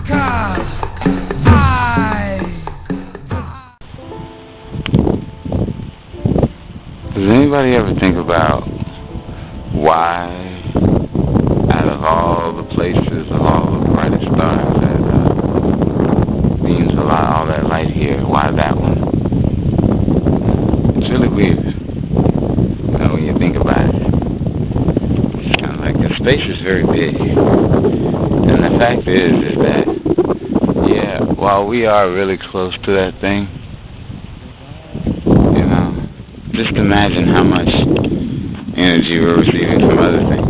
cause eyes. Does anybody ever think about why, out of all the places, of all the brightest stars that beams all that light here, why that one? It's really weird, when you think about it. It's kind of like the space is very big, and the fact is that, yeah, while we are really close to that thing, just imagine how much energy we're receiving from other things.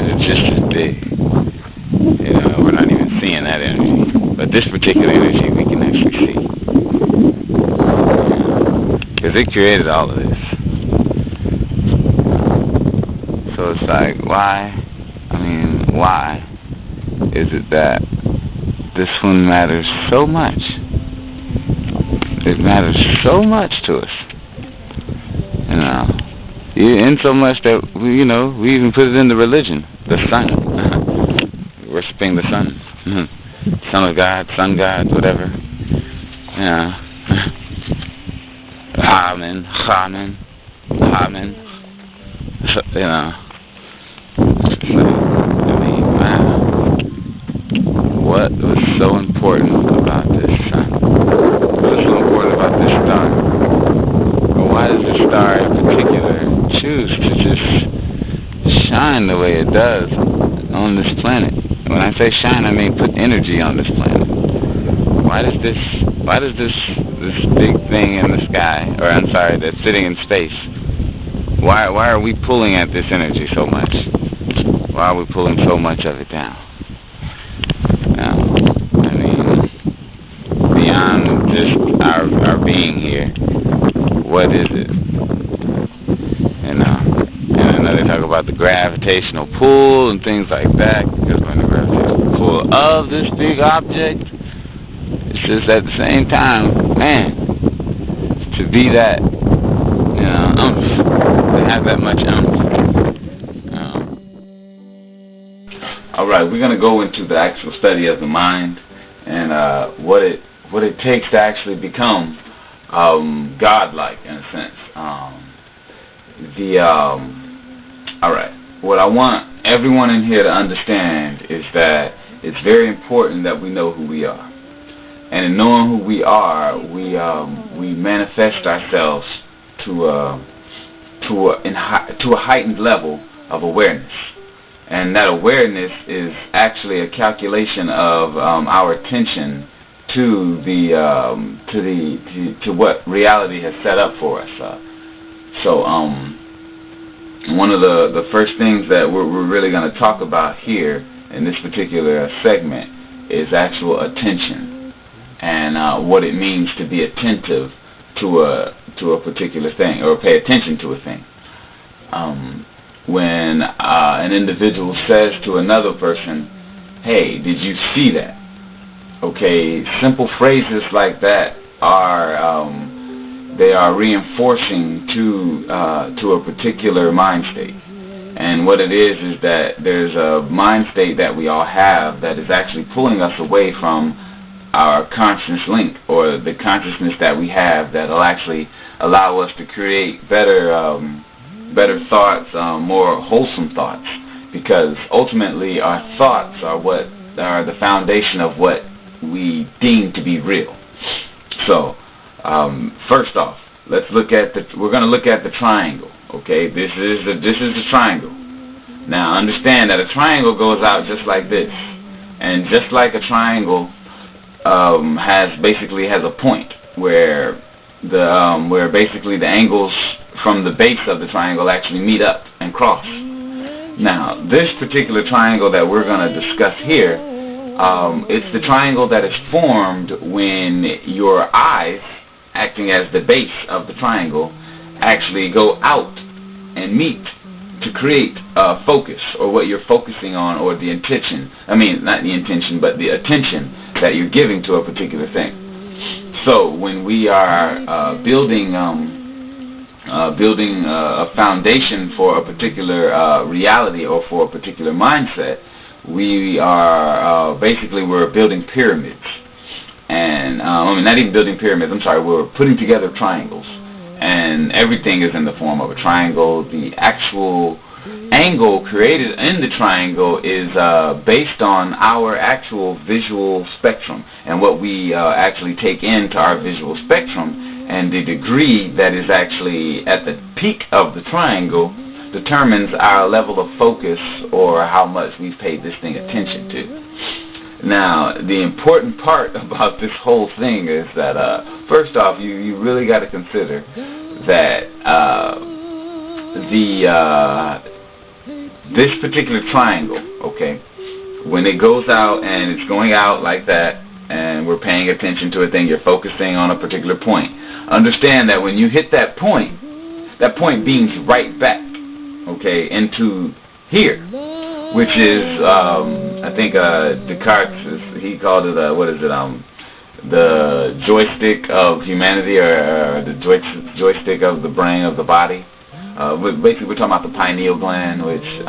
It's just as big. We're not even seeing that energy. But this particular energy we can actually see. Because it created all of this. So it's like, why is it that this one matters so much? It matters so much to us. In so much that we even put it in the religion, the sun, worshiping the sun, son of God, sun God, whatever. Amen. What was so important about this sun? What was so important about this star? Why does this star in particular choose to just shine the way it does on this planet? When I say shine, I mean put energy on this planet. Why does this big thing in the sky, that's sitting in space, why are we pulling at this energy so much? Why are we pulling so much of it down? Beyond just our being here, what is it? And they talk about the gravitational pull and things like that, because when the gravitational pull of this big object, it's just at the same time, man, to be that, to have that much All right, we're going to go into the actual study of the mind and what it takes to actually become godlike, in a sense. All right. What I want everyone in here to understand is that it's very important that we know who we are, and in knowing who we are, we manifest ourselves to a heightened level of awareness, and that awareness is actually a calculation of our attention to what reality has set up for us. One of the first things that we're really going to talk about here in this particular segment is actual attention, and what it means to be attentive to a particular thing, or pay attention to a thing. When an individual says to another person, "Hey, did you see that?" Okay, simple phrases like that are reinforcing to a particular mind state. And what it is that there's a mind state that we all have that is actually pulling us away from our conscious link, or the consciousness that we have that will actually allow us to create better thoughts, more wholesome thoughts, because ultimately our thoughts are what are the foundation of what we deem to be real. So, first off, we're going to look at the triangle. Okay, this is the triangle. Now, understand that a triangle goes out just like this, and just like a triangle has a point where basically the angles from the base of the triangle actually meet up and cross. Now, this particular triangle that we're going to discuss here, it's the triangle that is formed when your eyes, acting as the base of the triangle, actually go out and meet to create focus, or what you're focusing on, or the intention. I mean, not the intention, but the attention that you're giving to a particular thing. So when we are building a foundation for a particular reality, or for a particular mindset, we are basically we're building pyramids, and I mean not even building pyramids. I'm sorry, we're putting together triangles, and everything is in the form of a triangle. The actual angle created in the triangle is based on our actual visual spectrum and what we actually take into our visual spectrum, and the degree that is actually at the peak of the triangle determines our level of focus or how much we've paid this thing attention to. Now, the important part about this whole thing is that first off, you really got to consider that this particular triangle, okay, when it goes out and it's going out like that, and we're paying attention to a thing, you're focusing on a particular point. Understand that when you hit that point beams right back, okay, into here, which is, I think Descartes, he called it, the joystick of humanity, or the joystick of the brain, of the body. Basically, we're talking about the pineal gland, which, is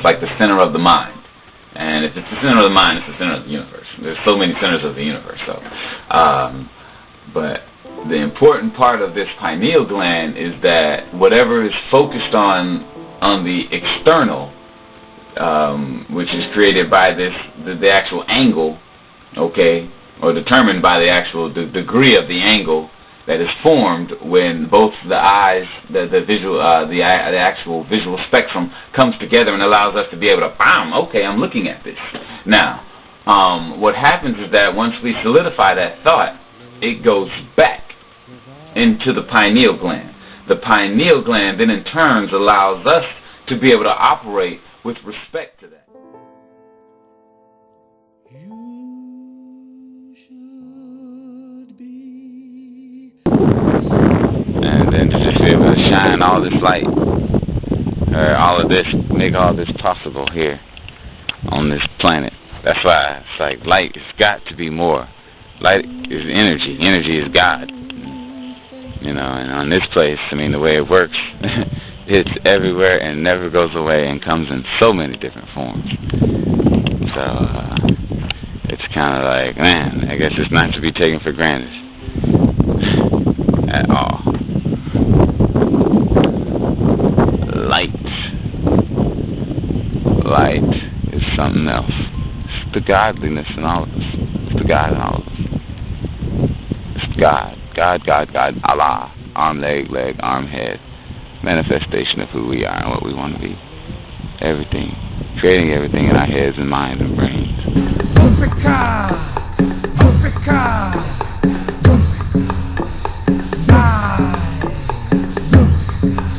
like the center of the mind. And if it's the center of the mind, it's the center of the universe. There's so many centers of the universe. So, but the important part of this pineal gland is that whatever is focused on the external, which is created by the actual angle, okay, or determined by the actual degree of the angle that is formed when both the eyes, the actual visual spectrum comes together and allows us to be able to, okay, I'm looking at this. Now, what happens is that once we solidify that thought, it goes back into the pineal gland. The pineal gland then in turn allows us to be able to operate with respect to that. And then to just be able to shine all this light, or all of this, make all this possible here on this planet. That's why it's like light has got to be more. Light is energy. Energy is God. And on this place, I mean, the way it works, it's everywhere and never goes away and comes in so many different forms. So, it's kind of like, man, I guess it's not to be taken for granted at all. Light is something else. It's the godliness in all of us. It's the God in all of us. It's God, Allah, arm, leg, arm, head. Manifestation of who we are and what we want to be. Everything. Creating everything in our heads and minds and brains.